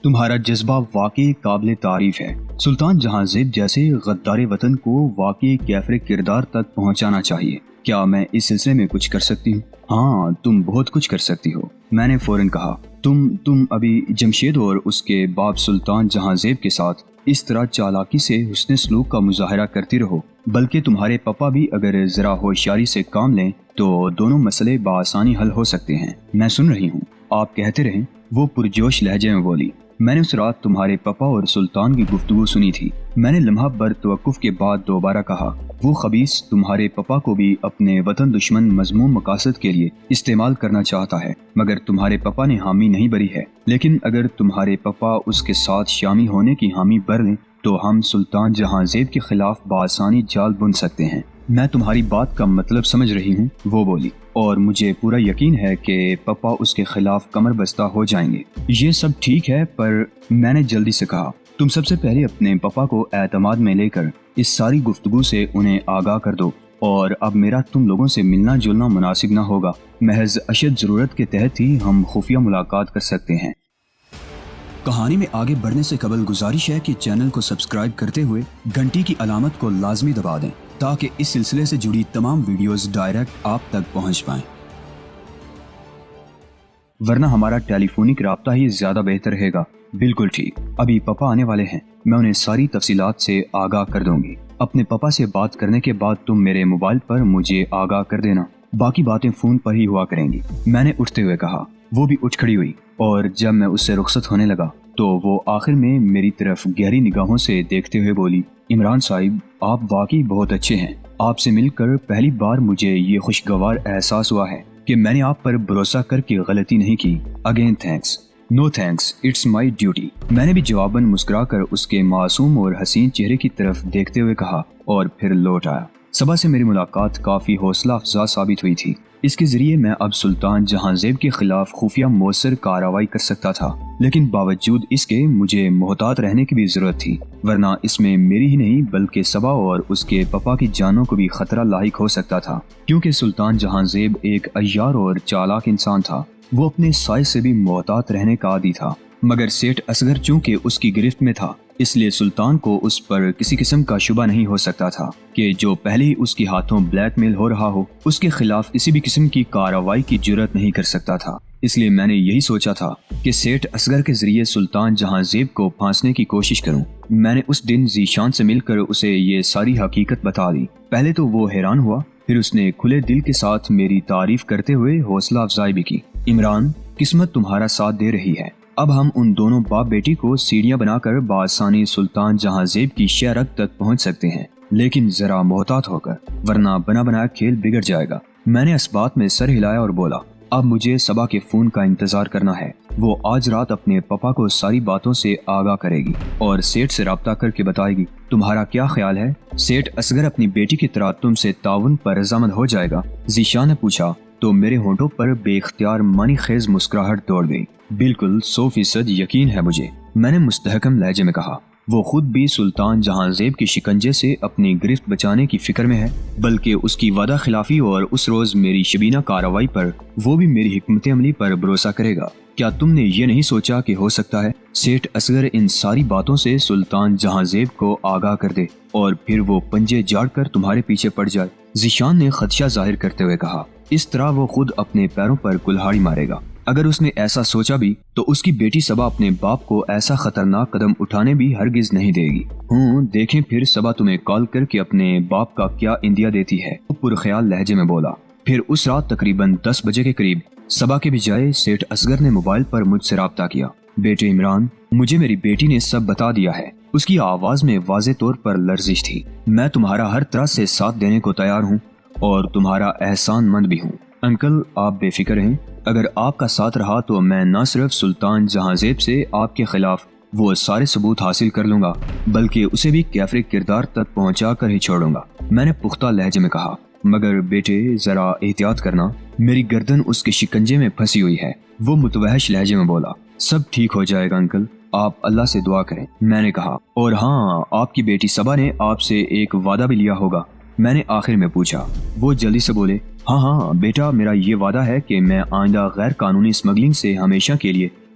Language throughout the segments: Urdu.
تمہارا جذبہ واقعی قابل تعریف ہے۔ سلطان جہاں زیب جیسے غدار وطن کو واقعی کیفر کردار تک پہنچانا چاہیے۔ کیا میں اس سلسلے میں کچھ کر سکتی ہوں؟ ہاں، تم بہت کچھ کر سکتی ہو، میں نے فوراً کہا۔ تم ابھی جمشید اور اس کے باپ سلطان جہاں زیب کے ساتھ اس طرح چالاکی سے حسن سلوک کا مظاہرہ کرتی رہو، بلکہ تمہارے پپا بھی اگر ذرا ہوشیاری سے کام لیں تو دونوں مسئلے بآسانی حل ہو سکتے ہیں۔ میں سن رہی ہوں، آپ کہتے رہیں، وہ پرجوش لہجے میں بولی۔ میں نے اس رات تمہارے پپا اور سلطان کی گفتگو سنی تھی۔ میں نے لمحہ بھر توقف کے بعد دوبارہ کہا، وہ خبیث تمہارے پپا کو بھی اپنے وطن دشمن مذموم مقاصد کے لیے استعمال کرنا چاہتا ہے، مگر تمہارے پپا نے حامی نہیں بھری ہے۔ لیکن اگر تمہارے پپا اس کے ساتھ شامی ہونے کی حامی بھر لیں تو ہم سلطان جہاں زیب کے خلاف بآسانی جال بن سکتے ہیں۔ میں تمہاری بات کا مطلب سمجھ رہی ہوں، وہ بولی، اور مجھے پورا یقین ہے کہ پپا اس کے خلاف کمر بستہ ہو جائیں گے۔ یہ سب ٹھیک ہے، پر میں نے جلدی سے کہا، تم سب سے پہلے اپنے پپا کو اعتماد میں لے کر اس ساری گفتگو سے انہیں آگاہ کر دو، اور اب میرا تم لوگوں سے ملنا جلنا مناسب نہ ہوگا۔ محض اشد ضرورت کے تحت ہی ہم خفیہ ملاقات کر سکتے ہیں۔ کہانی میں آگے بڑھنے سے قبل گزارش ہے کہ چینل کو سبسکرائب کرتے ہوئے گھنٹی کی علامت کو لازمی دبا دیں تاکہ اس سلسلے سے جڑی تمام ویڈیوز ڈائریکٹ آپ تک پہنچ پائیں، ورنہ ہمارا ٹیلی فونک رابطہ ہی زیادہ بہتر رہے گا۔ بالکل ٹھیک، ابھی پپا آنے والے ہیں، میں انہیں ساری تفصیلات سے آگاہ کر دوں گی۔ اپنے پپا سے بات کرنے کے بعد تم میرے موبائل پر مجھے آگاہ کر دینا، باقی باتیں فون پر ہی ہوا کریں گی، میں نے اٹھتے ہوئے کہا۔ وہ بھی اٹھ کھڑی ہوئی، اور جب میں اس سے رخصت ہونے لگا تو وہ آخر میں میری طرف گہری نگاہوں سے دیکھتے ہوئے بولی، عمران صاحب، آپ واقعی بہت اچھے ہیں۔ آپ سے مل کر پہلی بار مجھے یہ خوشگوار احساس ہوا ہے کہ میں نے آپ پر بھروسہ کر کے غلطی نہیں کی۔ Again thanks. No thanks, it's my duty, میں نے بھی جواباً مسکرا کر اس کے معصوم اور حسین چہرے کی طرف دیکھتے ہوئے کہا، اور پھر لوٹ آیا۔ صبح سے میری ملاقات کافی حوصلہ افزا ثابت ہوئی تھی۔ اس کے ذریعے میں اب سلطان جہاں زیب کے خلاف خفیہ مؤثر کارروائی کر سکتا تھا، لیکن باوجود اس کے مجھے محتاط رہنے کی بھی ضرورت تھی، ورنہ اس میں میری ہی نہیں بلکہ صبا اور اس کے پپا کی جانوں کو بھی خطرہ لاحق ہو سکتا تھا، کیونکہ سلطان جہاں زیب ایک عیار اور چالاک انسان تھا۔ وہ اپنے سائے سے بھی محتاط رہنے کا عادی تھا، مگر سیٹھ اصغر چونکہ اس کی گرفت میں تھا، اس لیے سلطان کو اس پر کسی قسم کا شبہ نہیں ہو سکتا تھا کہ جو پہلے ہی اس کے ہاتھوں بلیک میل ہو رہا ہو، اس کے خلاف کسی بھی قسم کی کارروائی کی جرات نہیں کر سکتا تھا۔ اس لیے میں نے یہی سوچا تھا کہ سیٹھ اصغر کے ذریعے سلطان جہاں زیب کو پھانسنے کی کوشش کروں۔ میں نے اس دن ذیشان سے مل کر اسے یہ ساری حقیقت بتا دی۔ پہلے تو وہ حیران ہوا، پھر اس نے کھلے دل کے ساتھ میری تعریف کرتے ہوئے حوصلہ افزائی بھی کی۔ عمران، قسمت تمہارا ساتھ دے رہی ہے، اب ہم ان دونوں باپ بیٹی کو سیڑھیاں بنا کر بآسانی سلطان جہاں زیب کی شہرت تک پہنچ سکتے ہیں، لیکن ذرا محتاط ہو کر، ورنہ بنا بنایا کھیل بگڑ جائے گا۔ میں نے اس بات میں سر ہلایا اور بولا، اب مجھے صبا کے فون کا انتظار کرنا ہے۔ وہ آج رات اپنے پپا کو ساری باتوں سے آگاہ کرے گی اور سیٹھ سے رابطہ کر کے بتائے گی۔ تمہارا کیا خیال ہے؟ سیٹھ اصغر اپنی بیٹی کی طرح تم سے تعاون پر رضامند ہو جائے گا؟ ذیشان نے پوچھا تو میرے ہونٹوں پر بے اختیار معنی خیز مسکراہٹ دوڑ گئی۔ بالکل 100% یقین ہے مجھے، میں نے مستحکم لہجے میں کہا۔ وہ خود بھی سلطان جہاں زیب کی شکنجے سے اپنی گرفت بچانے کی فکر میں ہے، بلکہ اس کی وعدہ خلافی اور اس روز میری شبینہ کارروائی پر وہ بھی میری حکمت عملی پر بھروسہ کرے گا۔ کیا تم نے یہ نہیں سوچا کہ ہو سکتا ہے سیٹھ اصغر ان ساری باتوں سے سلطان جہاں زیب کو آگاہ کر دے اور پھر وہ پنجے جاڑ کر تمہارے پیچھے پڑ جائے؟ ذیشان نے خدشہ ظاہر کرتے ہوئے کہا، اس طرح وہ خود اپنے پیروں پر کلہاڑی مارے گا۔ اگر اس نے ایسا سوچا بھی تو اس کی بیٹی صبا اپنے باپ کو ایسا خطرناک قدم اٹھانے بھی ہرگز نہیں دے گی۔ دیکھیں پھر صبا تمہیں کال کر کے اپنے باپ کا کیا اندیا دیتی ہے، وہ پرخیال لہجے میں بولا۔ پھر اس رات تقریباً 10 بجے کے قریب صبا کے بجائے سیٹھ اصغر نے موبائل پر مجھ سے رابطہ کیا۔ بیٹے عمران، مجھے میری بیٹی نے سب بتا دیا ہے۔ اس کی آواز میں واضح طور پر لرزش تھی۔ میں تمہارا ہر طرح سے ساتھ دینے کو تیار ہوں اور تمہارا احسان مند بھی ہوں۔ انکل، آپ بے فکر ہیں، اگر آپ کا ساتھ رہا تو میں نہ صرف سلطان جہاں زیب سے آپ کے خلاف وہ سارے ثبوت حاصل کر لوں گا بلکہ اسے بھی کیفر کردار تک پہنچا کر ہی چھوڑوں گا، میں نے پختہ لہجے میں کہا۔ مگر بیٹے ذرا احتیاط کرنا، میری گردن اس کے شکنجے میں پھنسی ہوئی ہے، وہ متوحش لہجے میں بولا۔ سب ٹھیک ہو جائے گا انکل، آپ اللہ سے دعا کریں، میں نے کہا۔ اور ہاں، آپ کی بیٹی صبا نے آپ سے ایک وعدہ بھی لیا ہوگا، میں نے آخر میں پوچھا۔ وہ جلدی سے بولے، ہاں بیٹا، میرا یہ وعدہ ہے کہ میں آئندہ غیر قانونی اسمگلنگ سے ہمیشہ کے لیے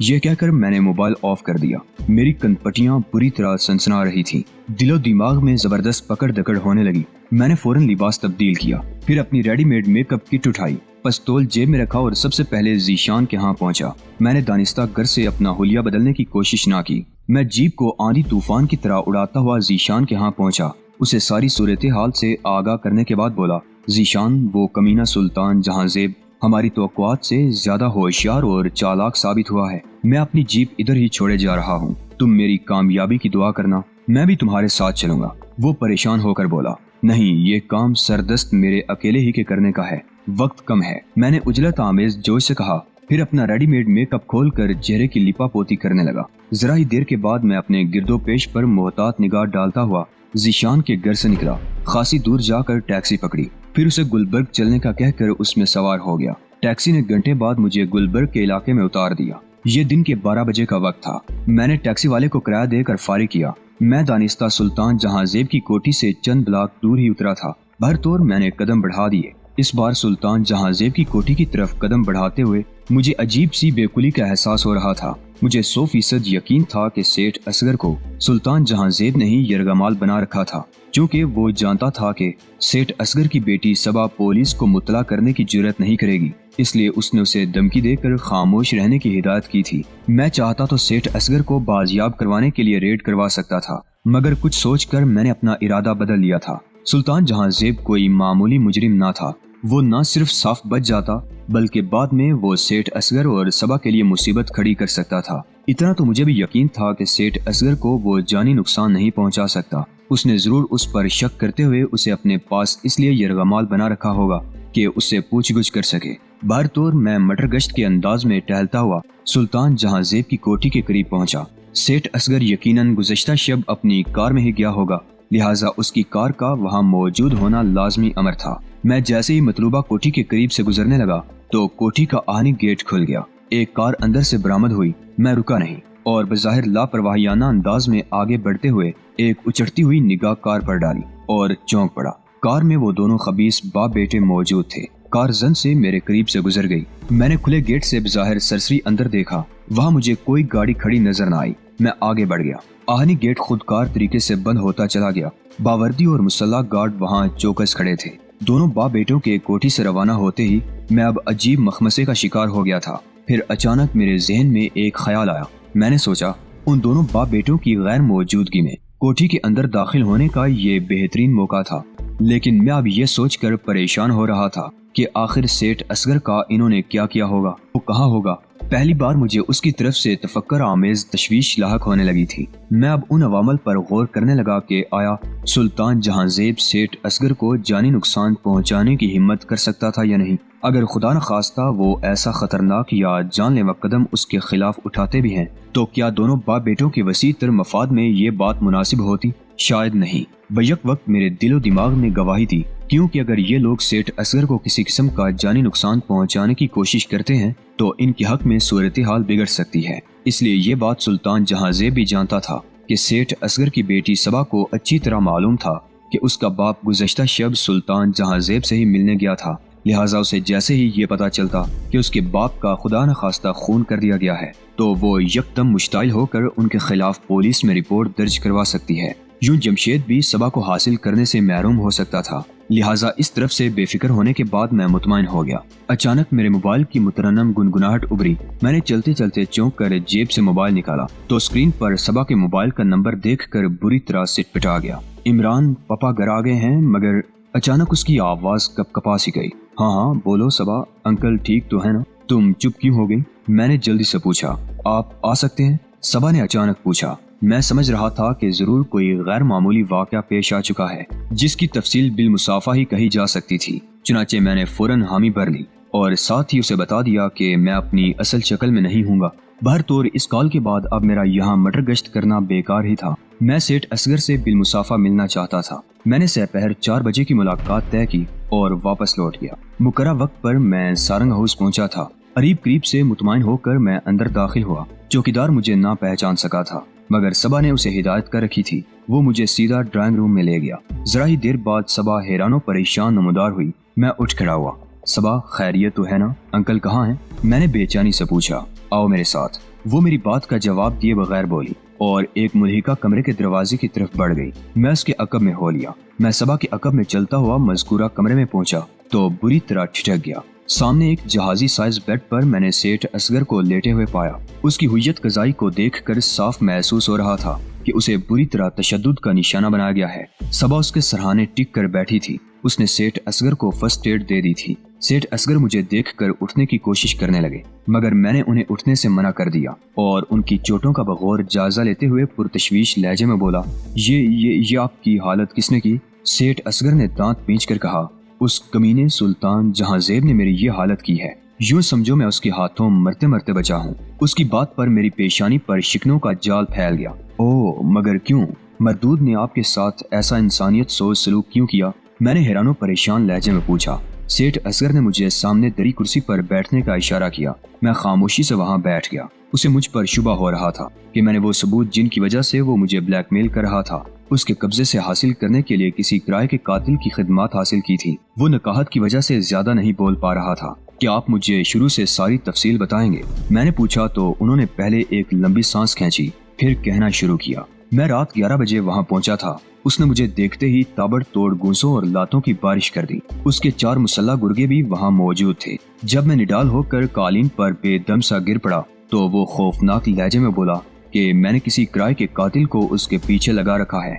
یہ کہہ کر میں نے موبائل آف کر دیا۔ میری کنپٹیاں بری طرح سنسنا رہی تھیں، دل و دماغ میں زبردست پکڑ دکڑ ہونے لگی۔ میں نے فوراً لباس تبدیل کیا، پھر اپنی ریڈی میڈ میک اپ کٹ اٹھائی، پستول جیب میں رکھا اور سب سے پہلے ذیشان کے ہاں پہنچا۔ میں نے دانستہ گر سے اپنا حلیہ بدلنے کی کوشش نہ کی۔ میں جیپ کو آندھی طوفان کی طرح اڑاتا ہوا ذیشان کے ہاں پہنچا۔ اسے ساری صورتحال سے آگاہ کرنے کے بعد بولا، ذیشان، وہ کمینہ سلطان جہاں زیب ہماری توقعات سے زیادہ ہوشیار اور چالاک ثابت ہوا ہے۔ میں اپنی جیپ ادھر ہی چھوڑے جا رہا ہوں، تم میری کامیابی کی دعا کرنا، میں بھی تمہارے ساتھ چلوں گا۔ وہ پریشان ہو کر بولا، نہیں، یہ کام سردست میرے اکیلے ہی کے کرنے کا ہے، وقت کم ہے۔ میں نے اجلت آمیز جوش سے کہا، پھر اپنا ریڈی میڈ میک اپ کھول کر چہرے کی لپا پوتی کرنے لگا۔ ذرا ہی دیر کے بعد میں اپنے گرد و پیش پر محتاط نگاہ ڈالتا ہوا ذیشان کے گھر سے نکلا۔ خاصی دور جا کر ٹیکسی پکڑی، پھر اسے گلبرگ چلنے کا کہہ کر اس میں سوار ہو گیا۔ ٹیکسی نے گھنٹے بعد مجھے گلبرگ کے علاقے میں اتار دیا۔ یہ دن کے 12 بجے کا وقت تھا۔ میں نے ٹیکسی والے کو کرایہ دے کر فارغ کیا۔ میں دانستہ سلطان جہاں زیب کی کوٹھی سے چند بلاک دور ہی اترا تھا۔ بھرطور میں نے قدم بڑھا دیے۔ اس بار سلطان جہاں زیب کی کوٹھی کی طرف قدم بڑھاتے ہوئے مجھے عجیب سی بے قلی کا احساس ہو رہا تھا۔ مجھے 100% یقین تھا کہ سیٹھ اصغر کو سلطان جہاں زیب نے ہی یرغمال بنا رکھا تھا، چونکہ وہ جانتا تھا کہ سیٹھ اصغر کی بیٹی صبا پولیس کو مطلع کرنے کی جرات نہیں کرے گی، اس لیے اس نے اسے دھمکی دے کر خاموش رہنے کی ہدایت کی تھی۔ میں چاہتا تو سیٹھ اصغر کو بازیاب کروانے کے لیے ریڈ کروا سکتا تھا، مگر کچھ سوچ کر میں نے اپنا ارادہ بدل لیا تھا۔ سلطان جہاں زیب کوئی معمولی مجرم نہ تھا۔ وہ نہ صرف صاف بچ جاتا بلکہ بعد میں وہ سیٹھ اصغر اور صبا کے لیے مصیبت کھڑی کر سکتا تھا۔ اتنا تو مجھے بھی یقین تھا کہ سیٹھ اصغر کو وہ جانی نقصان نہیں پہنچا سکتا۔ اس نے ضرور اس پر شک کرتے ہوئے اسے اپنے پاس اس لیے یرغمال بنا رکھا ہوگا کہ اس سے پوچھ گچھ کر سکے۔ بہرطور میں مٹر گشت کے انداز میں ٹہلتا ہوا سلطان جہاں زیب کی کوٹھی کے قریب پہنچا۔ سیٹھ اصغر یقیناً گزشتہ شب اپنی کار میں ہی گیا ہوگا، لہٰذا اس کی کار کا وہاں موجود ہونا لازمی امر تھا۔ میں جیسے ہی مطلوبہ کوٹھی کے قریب سے گزرنے لگا تو کوٹھی کا آہنی گیٹ کھل گیا۔ ایک کار اندر سے برآمد ہوئی۔ میں رکا نہیں اور بظاہر لاپرواہیانہ انداز میں آگے بڑھتے ہوئے ایک اچھڑتی ہوئی نگاہ کار پر ڈالی اور چونک پڑا۔ کار میں وہ دونوں خبیث باپ بیٹے موجود تھے۔ کار زن سے میرے قریب سے گزر گئی۔ میں نے کھلے گیٹ سے بظاہر سرسری اندر دیکھا، وہاں مجھے کوئی گاڑی کھڑی نظر نہ آئی۔ میں آگے بڑھ گیا۔ آہنی گیٹ خودکار طریقے سے بند ہوتا چلا گیا۔ باوردی اور مسلح گارڈ وہاں چوکس کھڑے تھے۔ دونوں باپ بیٹوں کے کوٹھی سے روانہ ہوتے ہی میں اب عجیب مخمسے کا شکار ہو گیا تھا۔ پھر اچانک میرے ذہن میں ایک خیال آیا۔ میں نے سوچا، ان دونوں باپ بیٹوں کی غیر موجودگی میں کوٹھی کے اندر داخل ہونے کا یہ بہترین موقع تھا، لیکن میں اب یہ سوچ کر پریشان ہو رہا تھا کہ آخر سیٹھ اصغر کا انہوں نے کیا کیا ہوگا، وہ کہاں ہوگا۔ پہلی بار مجھے اس کی طرف سے تفکر آمیز تشویش لاحق ہونے لگی تھی۔ میں اب ان عوامل پر غور کرنے لگا کہ آیا سلطان جہاں زیب سیٹھ اصغر کو جانی نقصان پہنچانے کی ہمت کر سکتا تھا یا نہیں۔ اگر خدا نخواستہ وہ ایسا خطرناک یا جان لیوا قدم اس کے خلاف اٹھاتے بھی ہیں تو کیا دونوں باپ بیٹوں کے وسیع تر مفاد میں یہ بات مناسب ہوتی؟ شاید نہیں۔ بیک وقت میرے دل و دماغ نے گواہی دی، کیونکہ اگر یہ لوگ سیٹھ اصغر کو کسی قسم کا جانی نقصان پہنچانے کی کوشش کرتے ہیں تو ان کے حق میں صورتحال بگڑ سکتی ہے۔ اس لیے یہ بات سلطان جہاں زیب بھی جانتا تھا کہ سیٹھ اصغر کی بیٹی صبا کو اچھی طرح معلوم تھا کہ اس کا باپ گزشتہ شب سلطان جہاں زیب سے ہی ملنے گیا تھا، لہٰذا اسے جیسے ہی یہ پتا چلتا کہ اس کے باپ کا خدا نخواستہ خون کر دیا گیا ہے تو وہ یکدم مشتعل ہو کر ان کے خلاف پولیس میں رپورٹ درج کروا سکتی ہے۔ یوں جمشید بھی صبا کو حاصل کرنے سے محروم ہو سکتا تھا، لہٰذا اس طرف سے بے فکر ہونے کے بعد میں مطمئن ہو گیا۔ اچانک میرے موبائل کی مترنم گنگناہٹ ابھری۔ میں نے چلتے چلتے چونک کر جیب سے موبائل نکالا تو اسکرین پر صبا کے موبائل کا نمبر دیکھ کر بری طرح سٹ پٹا گیا۔ عمران، پاپا گھر آ گئے ہیں، مگر اچانک اس کی آواز کپ کپا سی گئی۔ ہاں بولو صبا، انکل ٹھیک تو ہے نا؟ تم چپ کیوں ہو گئی؟ میں نے جلدی سے پوچھا۔ آپ آ سکتے ہیں؟ صبا نے اچانک پوچھا۔ میں سمجھ رہا تھا کہ ضرور کوئی غیر معمولی واقعہ پیش آ چکا ہے جس کی تفصیل بالمصافہ ہی کہی جا سکتی تھی، چنانچہ میں نے فوراً حامی بھر لی اور ساتھ ہی اسے بتا دیا کہ میں اپنی اصل شکل میں نہیں ہوں گا۔ بہرطور اس کال کے بعد اب میرا یہاں مٹر گشت کرنا بیکار ہی تھا۔ میں سیٹھ اصغر سے بالمصافہ ملنا چاہتا تھا۔ میں نے سپہر 4 بجے کی ملاقات طے کی اور واپس لوٹ گیا۔ مقررہ وقت پر میں سارنگ ہاؤس پہنچا تھا۔ قریب سے مطمئن ہو کر میں اندر داخل ہوا۔ چوکیدار مجھے نہ پہچان سکا تھا، مگر صبا نے اسے ہدایت کر رکھی تھی۔ وہ مجھے سیدھا ڈرائنگ روم میں لے گیا۔ ذرا ہی دیر بعد صبا حیران و پریشان نمودار ہوئی۔ میں اٹھ کھڑا ہوا۔ صبا، خیریت تو ہے نا؟ انکل کہاں ہیں؟ میں نے بے چینی سے پوچھا۔ آؤ میرے ساتھ۔ وہ میری بات کا جواب دیے بغیر بولی اور ایک ملحقہ کمرے کے دروازے کی طرف بڑھ گئی۔ میں اس کے عقب میں ہو لیا۔ میں صبا کے عقب میں چلتا ہوا مذکورہ کمرے میں پہنچا تو بری طرح ٹھٹک گیا۔ سامنے ایک جہازی سائز بیڈ پر میں نے سیٹھ اصغر کو لیٹے ہوئے پایا۔ اس کی ہویت قضائی کو دیکھ کر صاف محسوس ہو رہا تھا کہ اسے بری طرح تشدد کا نشانہ بنایا گیا ہے۔ صبا اس کے سرہانے ٹک کر بیٹھی تھی۔ اس نے سیٹھ اصغر کو فرسٹ ایڈ دے دی تھی۔ سیٹھ اصغر مجھے دیکھ کر اٹھنے کی کوشش کرنے لگے، مگر میں نے انہیں اٹھنے سے منع کر دیا اور ان کی چوٹوں کا بغور جائزہ لیتے ہوئے پرتشویش لہجے میں بولا، یہ آپ کی حالت کس نے کی؟ سیٹھ اصغر نے دانت پینچ کر کہا، اس کمینے سلطان جہاں زیب نے میری یہ حالت کی ہے۔ یوں سمجھو میں اس کے ہاتھوں مرتے مرتے بچا ہوں۔ اس کی بات پر میری پیشانی پر شکنوں کا جال پھیل گیا۔ او مگر کیوں؟ مردود نے آپ کے ساتھ ایسا انسانیت سوچ سلوک کیوں کیا؟ میں نے حیران و پریشان لہجے میں پوچھا۔ سیٹھ اصغر نے مجھے سامنے دری کرسی پر بیٹھنے کا اشارہ کیا۔ میں خاموشی سے وہاں بیٹھ گیا۔ اسے مجھ پر شبہ ہو رہا تھا کہ میں نے وہ ثبوت جن کی وجہ سے وہ مجھے بلیک میل کر رہا تھا اس کے قبضے سے حاصل کرنے کے لیے کسی کرائے کے قاتل کی خدمات حاصل کی تھی۔ وہ نقاہت کی وجہ سے زیادہ نہیں بول پا رہا تھا۔ کیا آپ مجھے شروع سے ساری تفصیل بتائیں گے؟ میں نے پوچھا تو انہوں نے پہلے ایک لمبی سانس کھینچی، پھر کہنا شروع کیا۔ میں رات 11 بجے وہاں پہنچا تھا۔ اس نے مجھے دیکھتے ہی تابڑ توڑ گونسوں اور لاتوں کی بارش کر دی۔ اس کے 4 مسلح گرگے بھی وہاں موجود تھے۔ جب میں نڈال ہو کر قالین پر بے دم سا گر پڑا تو وہ خوفناک لہجے میں بولا کہ میں نے کسی کرائے کے قاتل کو اس کے پیچھے لگا رکھا ہے۔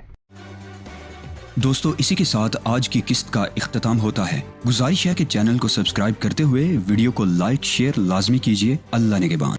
دوستو، اسی کے ساتھ آج کی قسط کا اختتام ہوتا ہے۔ گزارش ہے کہ چینل کو سبسکرائب کرتے ہوئے ویڈیو کو لائک شیئر لازمی کیجیے۔ اللہ نگہبان۔